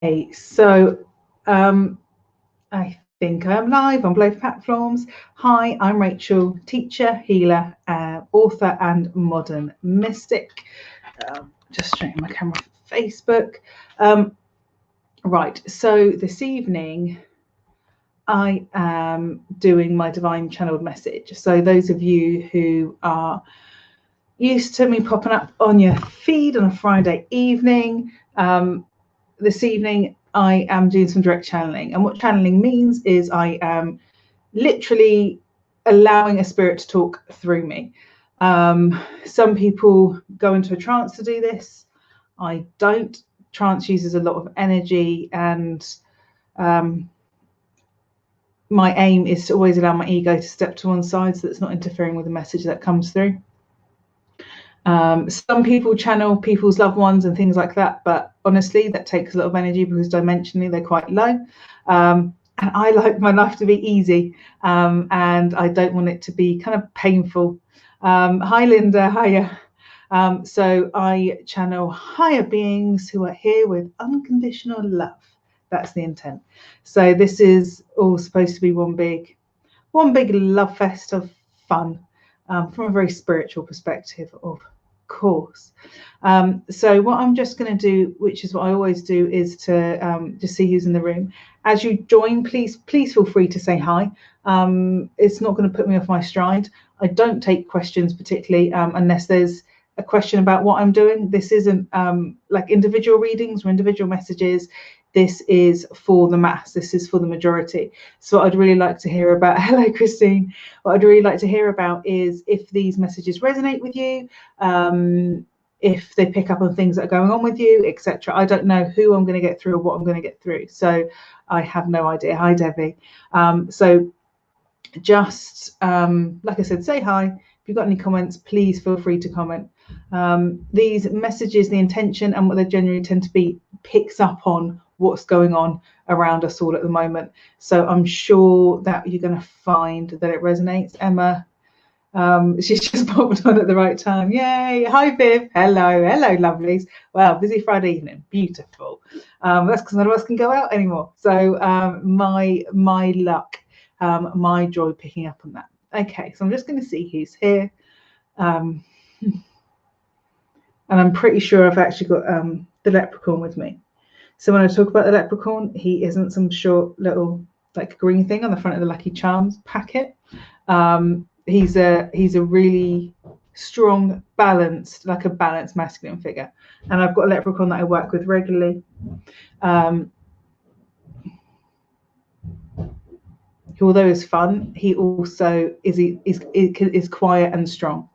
Okay, so I think I'm live on both platforms. Hi, I'm Rachel, teacher, healer, author, and modern mystic. Just straighten my camera for Facebook. Right, so this evening I am doing my divine channeled message. So those of you who are used to me popping up on your feed on a Friday evening, this evening I am doing some direct channeling. And what channeling means is I am literally allowing a spirit to talk through me. Some people go into a trance to do this. I don't. Trance uses a lot of energy, and my aim is to always allow my ego to step to one side so that it's not interfering with the message that comes through. Some people channel people's loved ones and things like that, but honestly, that takes a lot of energy because dimensionally they're quite low. And I like my life to be easy, and I don't want it to be kind of painful. Hi, Linda. Hiya. So I channel higher beings who are here with unconditional love. That's the intent. So this is all supposed to be one big love fest of fun, from a very spiritual perspective, of course. So what I'm just going to do, which is what I always do, is to just see who's in the room. As you join, please feel free to say hi. It's not going to put me off my stride. I don't take questions particularly unless there's a question about what I'm doing. This isn't like individual readings or individual messages. This is for the mass. This is for the majority. So what I'd really like to hear about, hello Christine, what I'd really like to hear about is if these messages resonate with you, if they pick up on things that are going on with you, etc. I don't know who I'm going to get through or what I'm going to get through. So I have no idea. Hi, Debbie. So just, like I said, say hi. If you've got any comments, please feel free to comment. These messages, the intention and what they generally tend to be, picks up on what's going on around us all at the moment. So I'm sure that you're going to find that it resonates. Emma, she's just popped on at the right time. Yay. Hi, Viv. Hello lovelies. Wow, busy Friday evening. Beautiful. That's because none of us can go out anymore. So my luck, my joy picking up on that. Okay, so I'm just going to see who's here. And I'm pretty sure I've actually got the leprechaun with me. So when I talk about the leprechaun, he isn't some short little like green thing on the front of the Lucky Charms packet. He's a really strong, balanced masculine figure. And I've got a leprechaun that I work with regularly. Although he's fun, he also is quiet and strong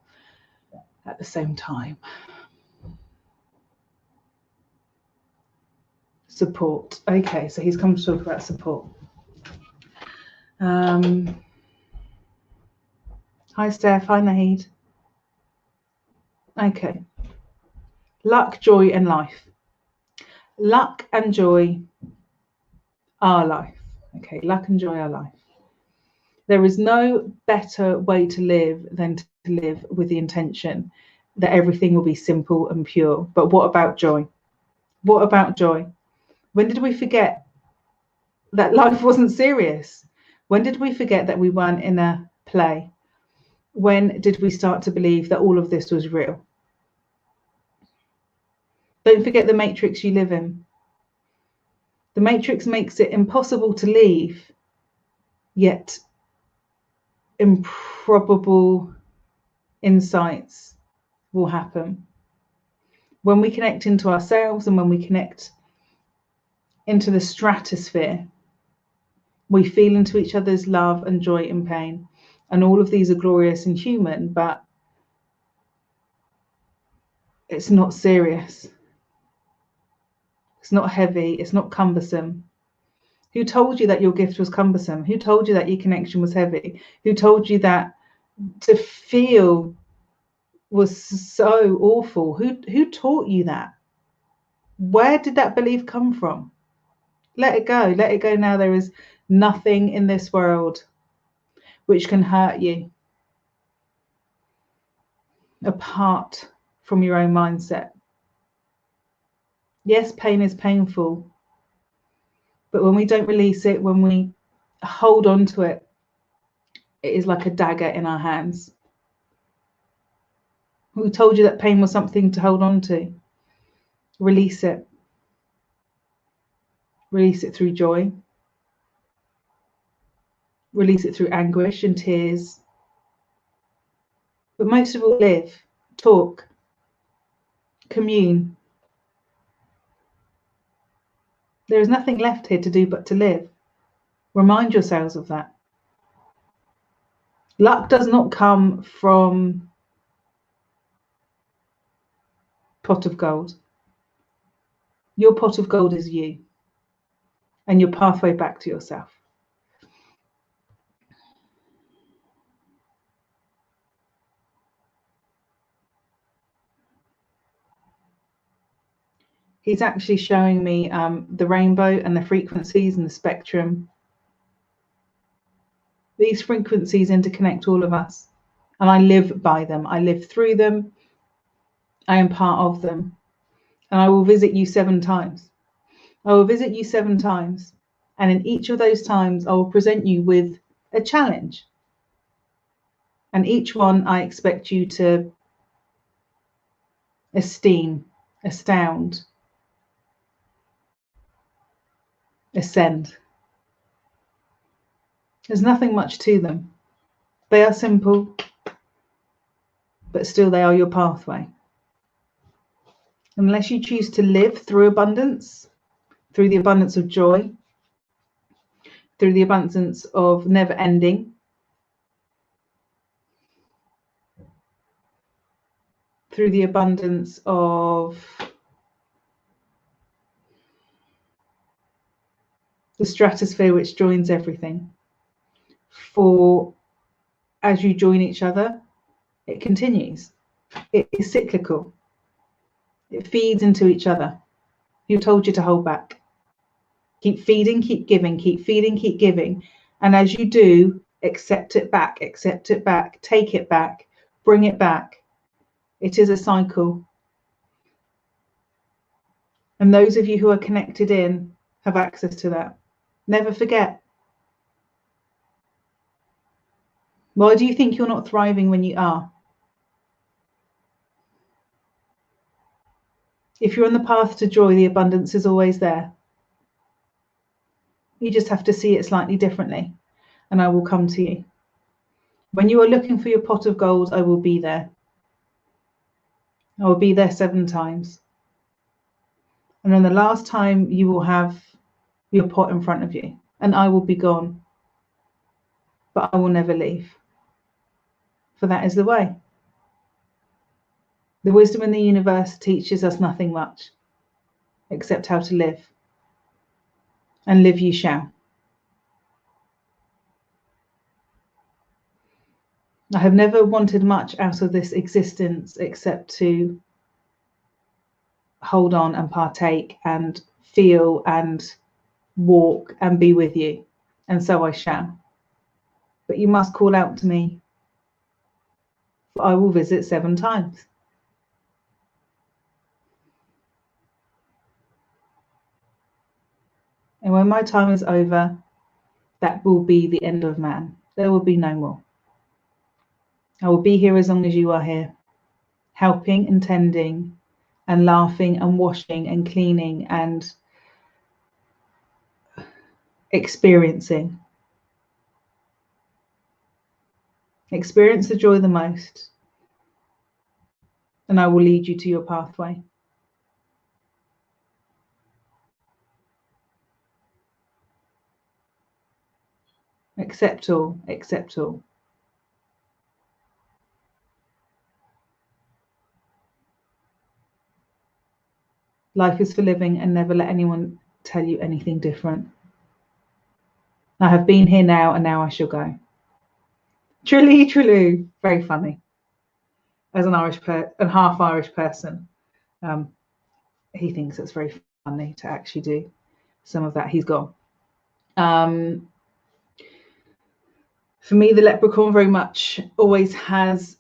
at the same time. Support. Okay, so he's come to talk about support. Hi, Steph. Hi, Nahid. Okay. Luck, joy, and life. Luck and joy are life. Okay, luck and joy are life. There is no better way to live than to live with the intention that everything will be simple and pure. But what about joy? What about joy? When did we forget that life wasn't serious? When did we forget that we weren't in a play? When did we start to believe that all of this was real? Don't forget the matrix you live in. The matrix makes it impossible to leave, yet improbable insights will happen. When we connect into ourselves and when we connect into the stratosphere, we feel into each other's love and joy and pain. And all of these are glorious and human, but it's not serious. It's not heavy. It's not cumbersome. Who told you that your gift was cumbersome? Who told you that your connection was heavy? Who told you that to feel was so awful? Who taught you that? Where did that belief come from? Let it go. Let it go now. There is nothing in this world which can hurt you apart from your own mindset. Yes, pain is painful, But when we don't release it, when we hold on to it, it is like a dagger in our hands. We told you that pain was something to hold on to. Release it. Release it through joy. Release it through anguish and tears. But most of all, live, talk, commune. There is nothing left here to do but to live. Remind yourselves of that. Luck does not come from pot of gold. Your pot of gold is you and your pathway back to yourself. He's actually showing me the rainbow and the frequencies and the spectrum. These frequencies interconnect all of us, and I live by them. I live through them. I am part of them. And I will visit you 7 times. I will visit you 7 times. And in each of those times, I will present you with a challenge. And each one I expect you to esteem, astound, ascend. There's nothing much to them. They are simple, but still they are your pathway. Unless you choose to live through abundance, through the abundance of joy, through the abundance of never ending, through the abundance of the stratosphere which joins everything. For as you join each other, it continues. It is cyclical. It feeds into each other. Who told you to hold back? Keep feeding, keep giving, keep feeding, keep giving. And as you do, accept it back, take it back, bring it back. It is a cycle. And those of you who are connected in have access to that. Never forget. Why do you think you're not thriving when you are? If you're on the path to joy, the abundance is always there. You just have to see it slightly differently, and I will come to you. When you are looking for your pot of gold, I will be there. I will be there 7 times. And then the last time you will have your pot in front of you, and I will be gone. But I will never leave. For that is the way. The wisdom in the universe teaches us nothing much, except how to live. And live you shall. I have never wanted much out of this existence except to hold on and partake and feel and walk and be with you. And so I shall. But you must call out to me, for I will visit 7 times. And when my time is over, that will be the end of man. There will be no more. I will be here as long as you are here, helping and tending and laughing and washing and cleaning and experiencing. Experience the joy the most, and I will lead you to your pathway. Accept all, accept all. Life is for living, and never let anyone tell you anything different. I have been here now, and now I shall go. Trilly, trillu, very funny. As an half Irish person, he thinks it's very funny to actually do some of that. He's gone. For me, the leprechaun very much always has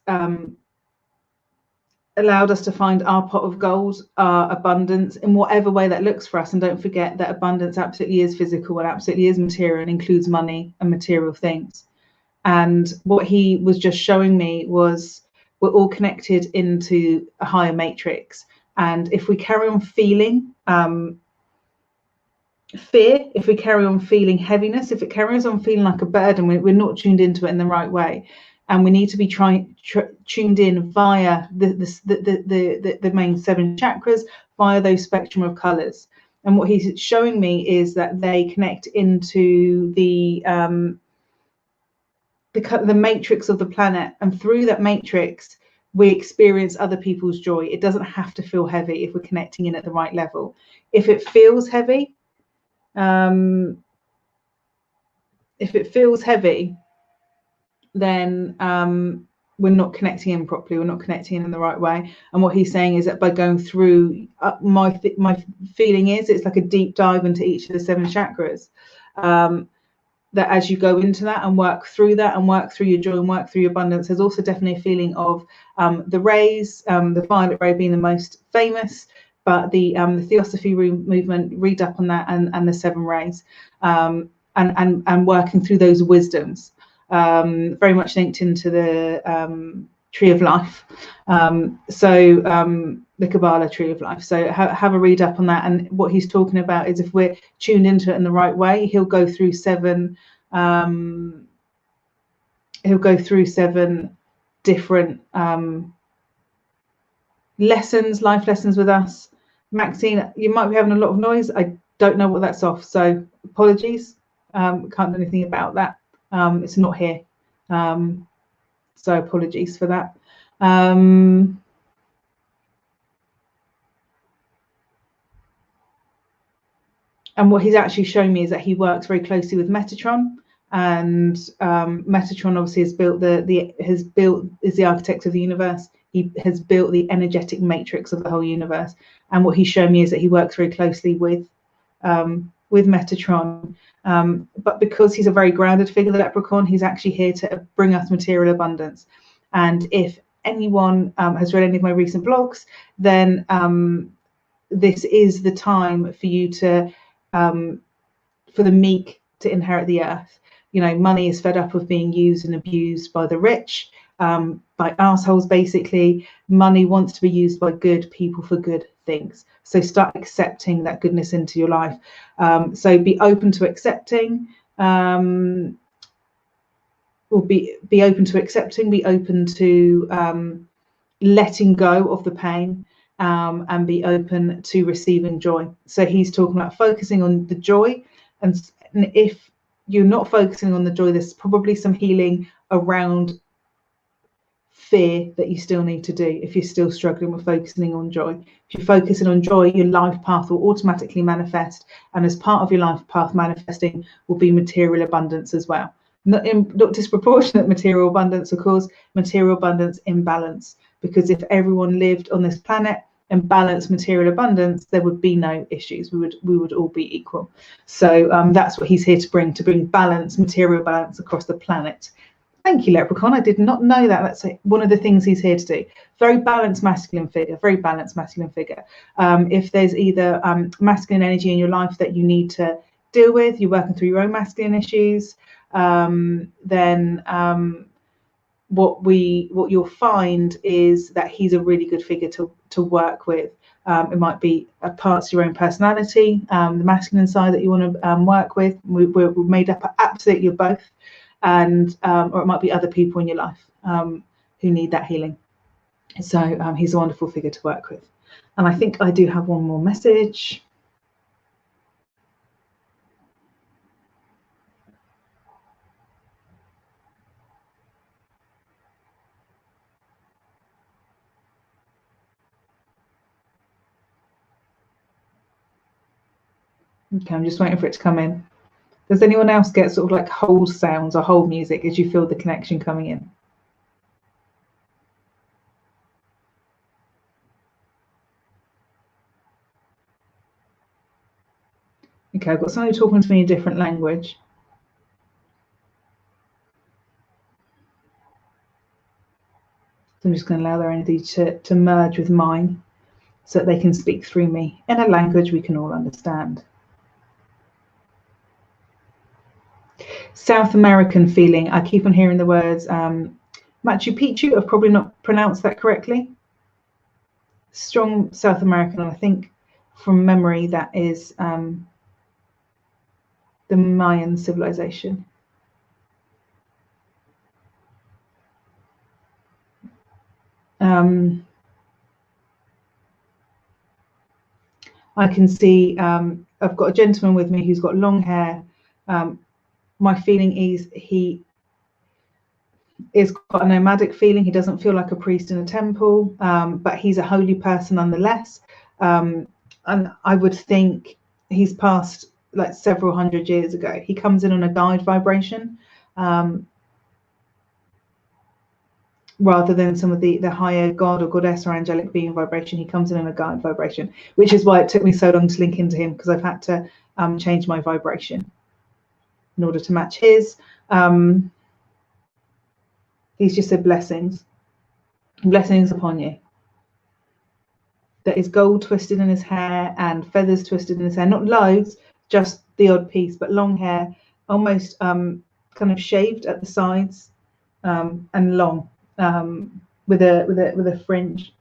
allowed us to find our pot of gold, our abundance, in whatever way that looks for us. And don't forget that abundance absolutely is physical and absolutely is material and includes money and material things. And what he was just showing me was we're all connected into a higher matrix. And if we carry on feeling fear, if we carry on feeling heaviness, if it carries on feeling like a burden, we're not tuned into it in the right way. And we need to be tuned in via the main 7 chakras, via those spectrum of colors. And what he's showing me is that they connect into the matrix of the planet, and through that matrix we experience other people's joy. It doesn't have to feel heavy if we're connecting in at the right level. If it feels heavy, then we're not connecting in properly, we're not connecting in the right way. And what he's saying is that by going through my feeling is it's like a deep dive into each of the 7 chakras, that as you go into that and work through that and work through your joy and work through your abundance, there's also definitely a feeling of the rays, the violet ray being the most famous, but the theosophy movement, read up on that, and the 7 rays, and working through those wisdoms, very much linked into the tree of life, the Kabbalah tree of life. So have a read up on that. And what he's talking about is if we're tuned into it in the right way, he'll go through 7 different lessons, life lessons with us. Maxine, you might be having a lot of noise. I don't know what that's off, so apologies. Can't do anything about that. It's not here, so apologies for that. And what he's actually shown me is that he works very closely with Metatron, and Metatron obviously is the architect of the universe. He has built the energetic matrix of the whole universe. And what he's shown me is that he works very closely with Metatron. But because he's a very grounded figure, the Leprechaun, he's actually here to bring us material abundance. And if anyone has read any of my recent blogs, then this is the time for you to for the meek to inherit the earth. You know, money is fed up of being used and abused by the rich, by assholes, basically. Money wants to be used by good people for good things. So start accepting that goodness into your life. So be open to accepting, or be open to accepting, be open to letting go of the pain, and be open to receiving joy. So he's talking about focusing on the joy, and if you're not focusing on the joy, there's probably some healing around fear that you still need to do if you're still struggling with focusing on joy. If you're focusing on joy, your life path will automatically manifest, and as part of your life path manifesting will be material abundance as well. Not disproportionate material abundance, of course, material abundance in balance. Because if everyone lived on this planet in balanced material abundance, there would be no issues. We would all be equal. So that's what he's here to bring balance, material balance across the planet. Thank you, Leprechaun. I did not know that. That's one of the things he's here to do. Very balanced masculine figure, very balanced masculine figure. If there's either masculine energy in your life that you need to deal with, you're working through your own masculine issues, then what you'll find is that he's a really good figure to work with. It might be parts of your own personality, the masculine side that you want to work with. We're made up absolutely of both, and or it might be other people in your life who need that healing. So he's a wonderful figure to work with. And I think I do have one more message. Okay, I'm just waiting for it to come in. Does anyone else get sort of like hold sounds or hold music as you feel the connection coming in? Okay, I've got somebody talking to me in a different language. So I'm just going to allow their energy to merge with mine so that they can speak through me in a language we can all understand. South American feeling. I keep on hearing the words Machu Picchu. I've probably not pronounced that correctly. Strong South American, and I think from memory that is the Mayan civilization. I can see I've got a gentleman with me who's got long hair. My feeling is he is got a nomadic feeling. He doesn't feel like a priest in a temple, but he's a holy person nonetheless. And I would think he's passed like several hundred years ago. He comes in on a guide vibration, rather than some of the higher god or goddess or angelic being vibration. He comes in on a guide vibration, which is why it took me so long to link into him, because I've had to change my vibration in order to match his. He's just said blessings upon you. There is gold twisted in his hair and feathers twisted in his hair, not loads, just the odd piece, but long hair, almost kind of shaved at the sides, and long, with a fringe,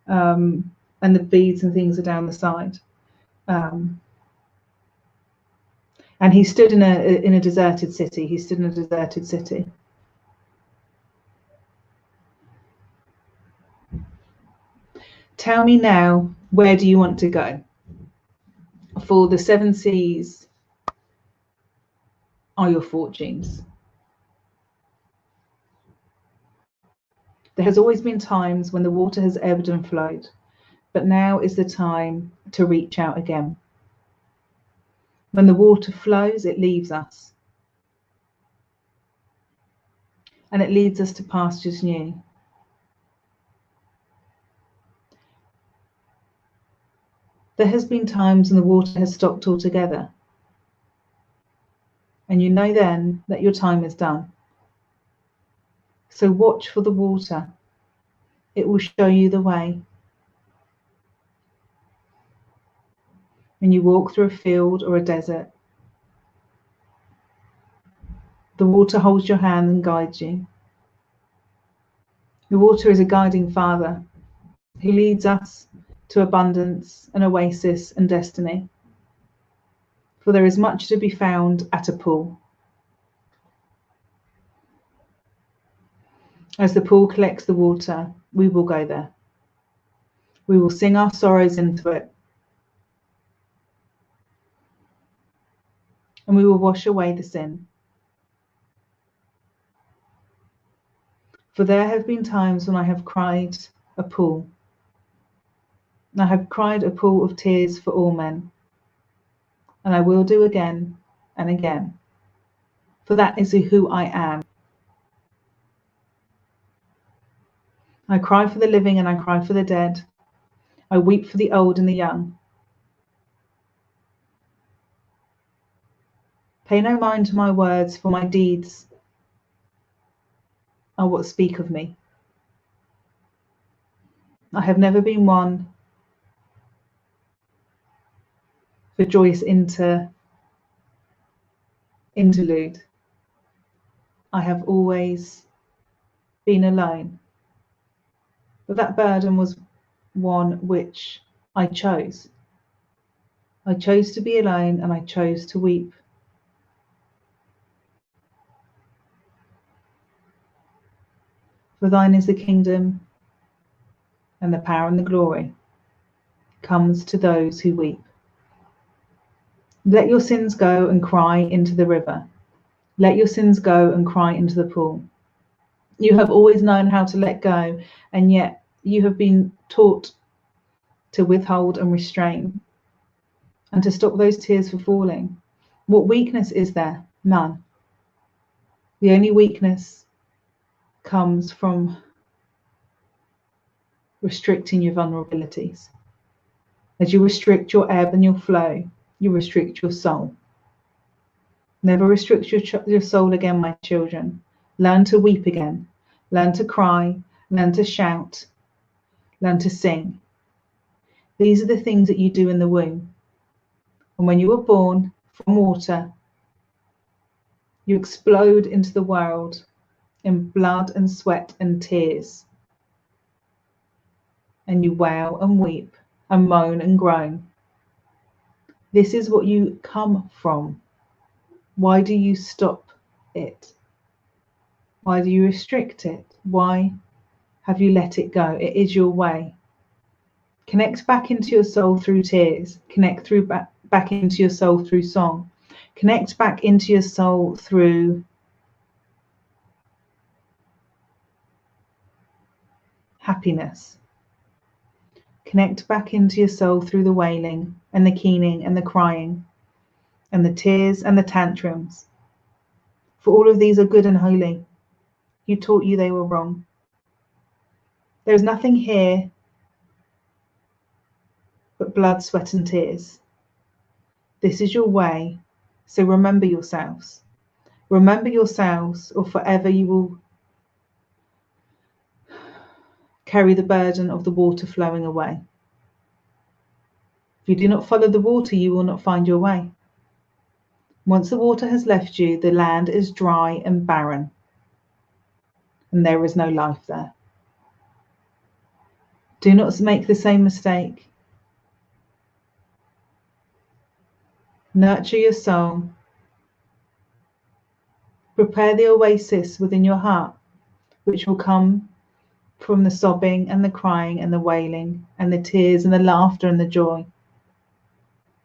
and the beads and things are down the side. And he stood in a deserted city. He stood in a deserted city. Tell me now, where do you want to go? For the 7 seas are your fortunes. There has always been times when the water has ebbed and flowed, but now is the time to reach out again. When the water flows, it leaves us, and it leads us to pastures new. There has been times when the water has stopped altogether, and you know then that your time is done. So watch for the water. It will show you the way. When you walk through a field or a desert, the water holds your hand and guides you. The water is a guiding father. He leads us to abundance, an oasis, and destiny. For there is much to be found at a pool. As the pool collects the water, we will go there. We will sing our sorrows into it, and we will wash away the sin. For there have been times when I have cried a pool. I have cried a pool of tears for all men, and I will do again and again, for that is who I am. I cry for the living and I cry for the dead. I weep for the old and the young. Pay no mind to my words, for my deeds are what speak of me. I have never been one for joyous interlude. I have always been alone, but that burden was one which I chose. I chose to be alone, and I chose to weep. For thine is the kingdom, and the power and the glory comes to those who weep. Let your sins go and cry into the river. Let your sins go and cry into the pool. You have always known how to let go, and yet you have been taught to withhold and restrain, and to stop those tears from falling. What weakness is there? None. The only weakness comes from restricting your vulnerabilities. As you restrict your ebb and your flow, you restrict your soul. Never restrict your soul again, my children. Learn to weep again. Learn to cry. learn to shout, learn to sing. These are the things that you do in the womb. And when you were born from water, you explode into the world in blood and sweat and tears. And you wail and weep and moan and groan. This is what you come from. Why do you stop it? Why do you restrict it? Why have you let it go? It is your way. Connect back into your soul through tears. Connect back into your soul through song. Connect back into your soul through happiness. Connect back into your soul through the wailing and the keening and the crying and the tears and the tantrums. For all of these are good and holy. Who taught you they were wrong? There is nothing here but blood, sweat and tears. This is your way, so remember yourselves. Remember yourselves, or forever you will carry the burden of the water flowing away. If you do not follow the water, you will not find your way. Once the water has left you, the land is dry and barren, and there is no life there. Do not make the same mistake. Nurture your soul. Prepare the oasis within your heart, which will come from the sobbing and the crying and the wailing and the tears and the laughter and the joy.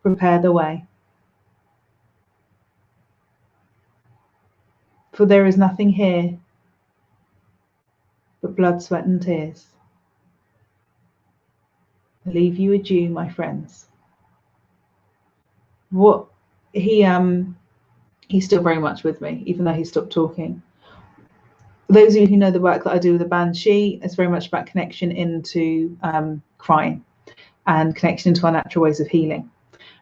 Prepare the way. For there is nothing here but blood, sweat and tears. I leave you adieu, my friends. What he's still very much with me, even though he stopped talking. Those of you who know the work that I do with the Banshee, it's very much about connection into crying and connection into our natural ways of healing.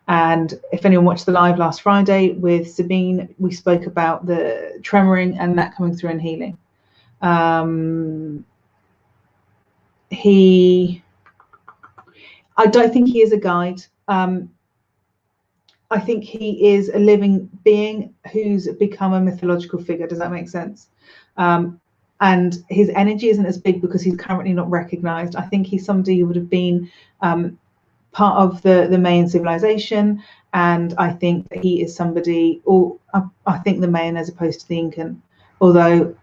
And if anyone watched the live last Friday with Sabine, we spoke about the tremoring and that coming through and healing. I don't think he is a guide. I think he is a living being who's become a mythological figure. Does that make sense? And his energy isn't as big because he's currently not recognized. I think he's somebody who would have been part of the Mayan civilization. And I think that he is somebody, or I think the Mayan as opposed to the Incan, although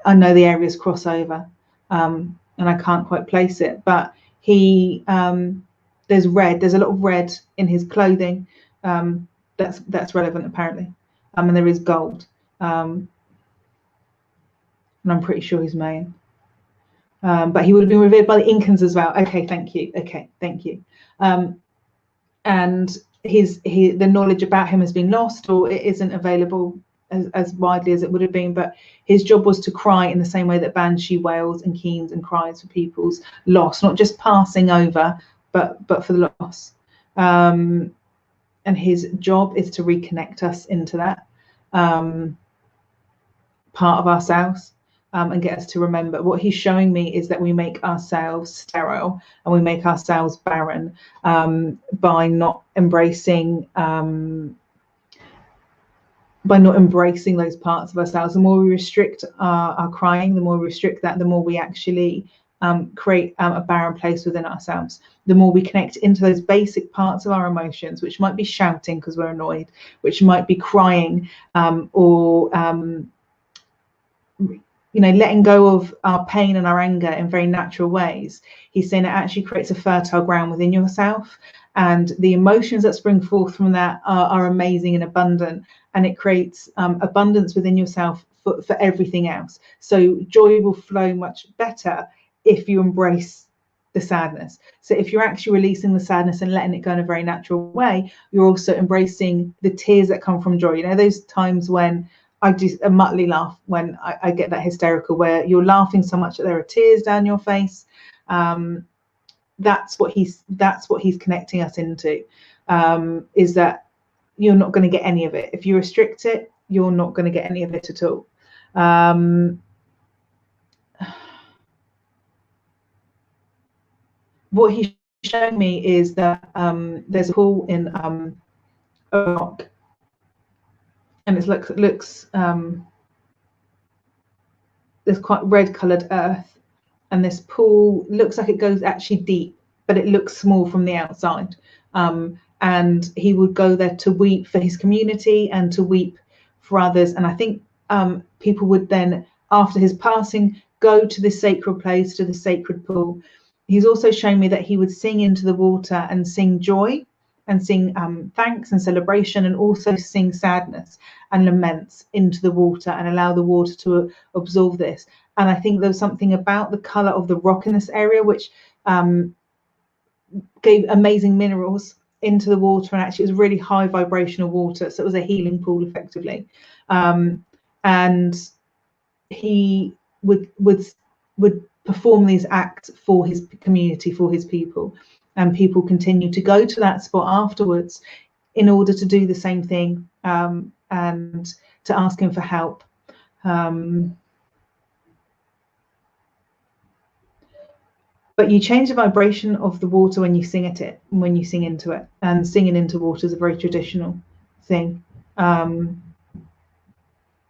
I know the areas cross over and I can't quite place it. But he, there's a lot of red in his clothing. That's relevant apparently. And there is gold. And I'm pretty sure he's Mayan. But he would have been revered by the Incans as well. Okay, thank you. Okay, thank you. And the knowledge about him has been lost, or it isn't available as widely as it would have been. But his job was to cry in the same way that Banshee wails and keens and cries for people's loss, not just passing over, but for the loss. And his job is to reconnect us into that part of ourselves. And get us to remember. What he's showing me is that we make ourselves sterile and we make ourselves barren by not embracing those parts of ourselves. The more we restrict our crying, the more we restrict that, the more we actually create a barren place within ourselves. The more we connect into those basic parts of our emotions, which might be shouting because we're annoyed, which might be crying, or letting go of our pain and our anger in very natural ways. He's saying it actually creates a fertile ground within yourself, and the emotions that spring forth from that are amazing and abundant, and it creates abundance within yourself for everything else. So joy will flow much better if you embrace the sadness. So if you're actually releasing the sadness and letting it go in a very natural way, you're also embracing the tears that come from joy. Those times when I do a muttly laugh, when I get that hysterical where you're laughing so much that there are tears down your face. That's what he's connecting us into, is that you're not going to get any of it. If you restrict it, you're not going to get any of it at all. what he's showing me is that there's a pool in a rock, and it looks there's quite red coloured earth, and this pool looks like it goes actually deep, but it looks small from the outside. And he would go there to weep for his community and to weep for others. And I think people would then, after his passing, go to this sacred place, to the sacred pool. He's also shown me that he would sing into the water and sing joy and sing thanks and celebration, and also sing sadness and laments into the water and allow the water to absorb this. And I think there was something about the colour of the rock in this area which gave amazing minerals into the water, and actually it was really high vibrational water, so it was a healing pool effectively. And he would perform these acts for his community, for his people, and people continue to go to that spot afterwards in order to do the same thing, and to ask him for help. But you change the vibration of the water when you sing at it, when you sing into it. And singing into water is a very traditional thing. When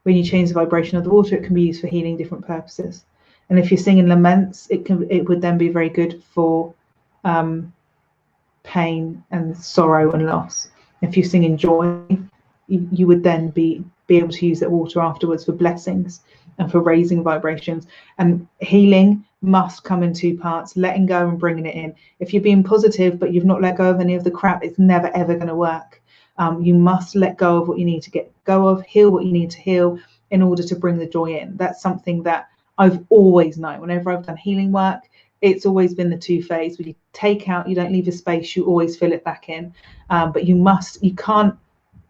you change the vibration of the water, it can be used for healing different purposes. And if you're singing laments, it would then be very good for pain and sorrow and loss. If you're singing joy, you would then be able to use that water afterwards for blessings and for raising vibrations. And healing must come in two parts: letting go and bringing it in. If you're being positive but you've not let go of any of the crap, it's never ever going to work. You must let go of what you need to get go of, heal what you need to heal in order to bring the joy in. That's something that I've always known. Whenever I've done healing work, it's always been the two phase. When you take out, you don't leave a space, you always fill it back in. But you can't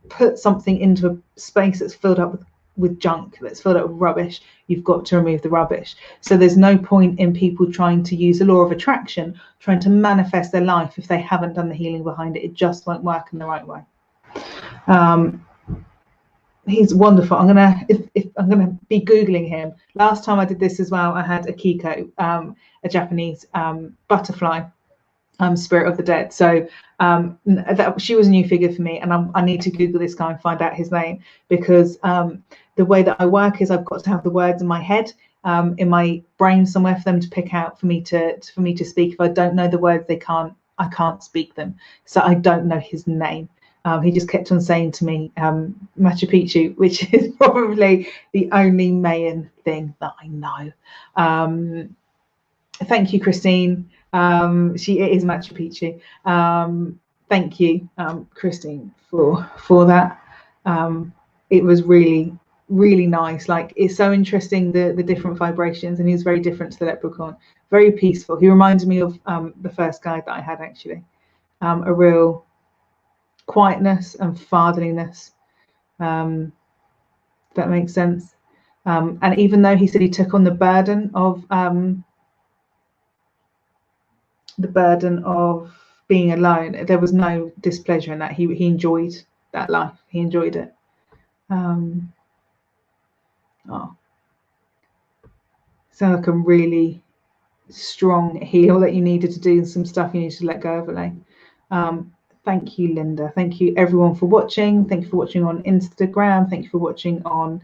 put something into a space that's filled up with junk, that's filled up with rubbish. You've got to remove the rubbish. So there's no point in people trying to use the law of attraction, trying to manifest their life, if they haven't done the healing behind it. It just won't work in the right way. He's wonderful. I'm gonna be googling him. Last time I did this as well, I had a Kiko, a Japanese butterfly, spirit of the dead. So she was a new figure for me, and I need to Google this guy and find out his name, because the way that I work is I've got to have the words in my head, in my brain somewhere for them to pick out, for me to speak. If I don't know the words, I can't speak them. So I don't know his name. He just kept on saying to me, Machu Picchu, which is probably the only Mayan thing that I know. Thank you, Christine. It is Machu Picchu. Thank you, Christine, for that. It was really, really nice. Like, it's so interesting, the different vibrations, and he was very different to the leprechaun. Very peaceful. He reminds me of the first guide that I had, actually. A real quietness and fatherliness, if that makes sense. And even though he said he took on the burden of being alone, there was no displeasure in that. He enjoyed that life. He enjoyed it. Sounds like a really strong heal that you needed to do, and some stuff you needed to let go of, Elaine. Thank you, Linda. Thank you, everyone, for watching. Thank you for watching on Instagram. Thank you for watching on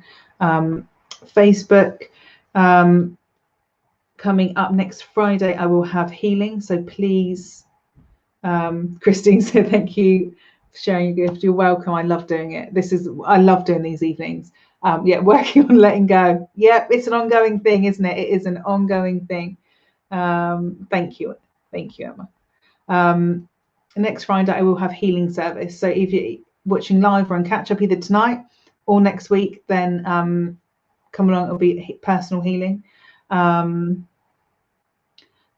Facebook. Coming up next Friday, I will have healing. So please, Christine said, thank you for sharing your gift. You're welcome. I love doing it. I love doing these evenings. Yeah, working on letting go. Yeah, it's an ongoing thing, isn't it? It is an ongoing thing. Thank you. Thank you, Emma. Next Friday, I will have healing service. So if you're watching live or on catch up either tonight or next week, then come along. It'll be personal healing. And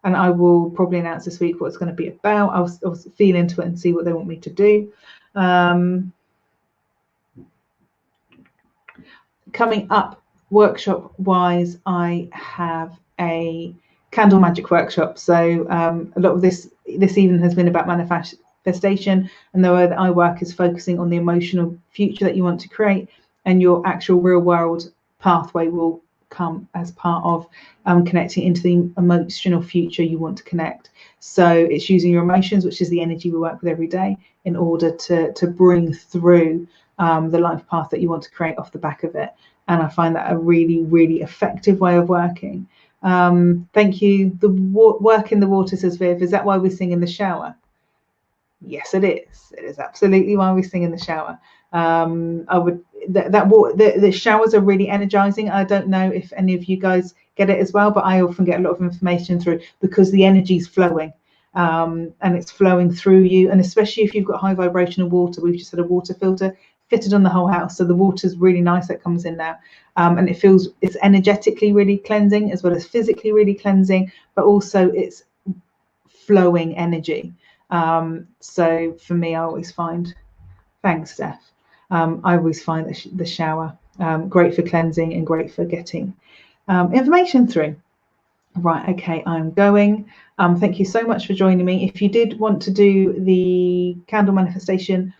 I will probably announce this week what it's going to be about. I'll feel into it and see what they want me to do. Coming up workshop wise, I have a candle magic workshop. So a lot of this evening has been about manifestation, and the way that I work is focusing on the emotional future that you want to create, and your actual real world pathway will come as part of connecting into the emotional future you want to connect. So it's using your emotions, which is the energy we work with every day, in order to bring through the life path that you want to create off the back of it. And I find that a really, really effective way of working. Thank you. The work in the water, says Viv. Is that why we sing in the shower? Yes, it is. It is absolutely why we sing in the shower. I would the showers are really energizing. I don't know if any of you guys get it as well, but I often get a lot of information through because the energy is flowing, and it's flowing through you. And especially if you've got high vibrational water, we've just had a water filter fitted on the whole house, so the water's really nice that comes in now, and it's energetically really cleansing as well as physically really cleansing, but also it's flowing energy. So for me, I always find, thanks, Steph. I always find the shower great for cleansing and great for getting information through. Right, okay, I'm going. Thank you so much for joining me. If you did want to do the candle manifestation,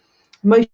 most